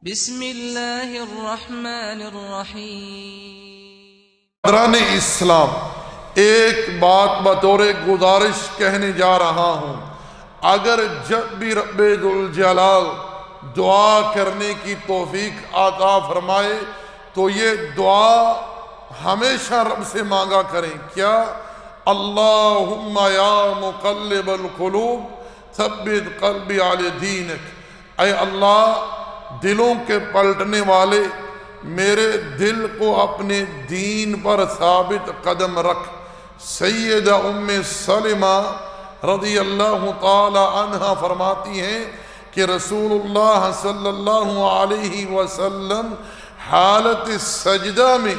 بسم اللہ الرحمن الرحیم۔ برادران اسلام، ایک بات بطور گزارش کہنے جا رہا ہوں۔ اگر جب بھی رب ذوالجلال دعا کرنے کی توفیق عطا فرمائے تو یہ دعا ہمیشہ رب سے مانگا کریں۔ کیا؟ اللہم یا مقلب القلوب ثبت قلبی علی دینک، اے اللہ دلوں کے پلٹنے والے، میرے دل کو اپنے دین پر ثابت قدم رکھ۔ سیدہ ام سلمہ رضی اللہ تعالی عنہ فرماتی ہیں کہ رسول اللہ صلی اللہ علیہ وسلم حالت سجدہ میں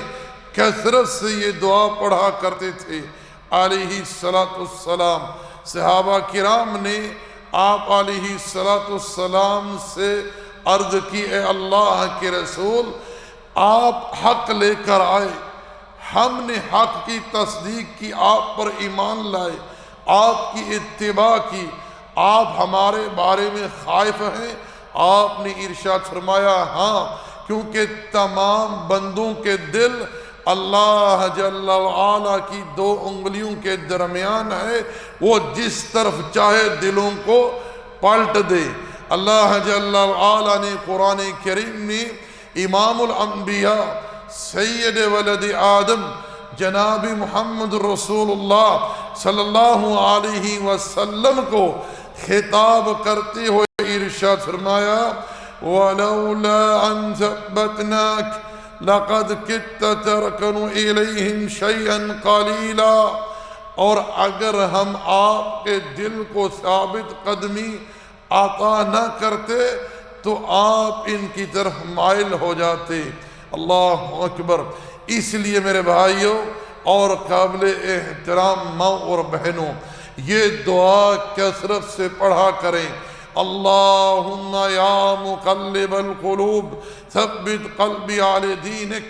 کثرت سے یہ دعا پڑھا کرتے تھے علیہ السلام۔ صحابہ کرام نے آپ علیہ السلام سے عرض کی، اے اللہ کے رسول، آپ حق لے کر آئے، ہم نے حق کی تصدیق کی، آپ پر ایمان لائے، آپ کی اتباع کی، آپ ہمارے بارے میں خائف ہیں؟ آپ نے ارشاد فرمایا، ہاں، کیونکہ تمام بندوں کے دل اللہ جل وعلا کی دو انگلیوں کے درمیان ہے، وہ جس طرف چاہے دلوں کو پلٹ دے۔ اللہ جل وعلا نے قرآن کریم میں امام الانبیاء سید ولد آدم جناب محمد رسول اللہ صلی اللہ علیہ وسلم کو خطاب کرتے ہوئے ارشاد فرمایا، وَلَوْلَا أَن ثَبَّتْنَاكَ لَقَدْ كِدْتَ تَرْكَنُ إِلَيْهِمْ شَيْئًا قَلِيلًا، اور اگر ہم آپ کے دل کو ثابت قدمی عطا نہ کرتے تو آپ ان کی طرف مائل ہو جاتے۔ اللہ اکبر۔ اس لیے میرے بھائیوں اور قابل احترام ماں اور بہنوں، یہ دعا کثرت سے پڑھا کریں۔ اللہم یا مقلب القلوب ثبت قلبی علی دینک۔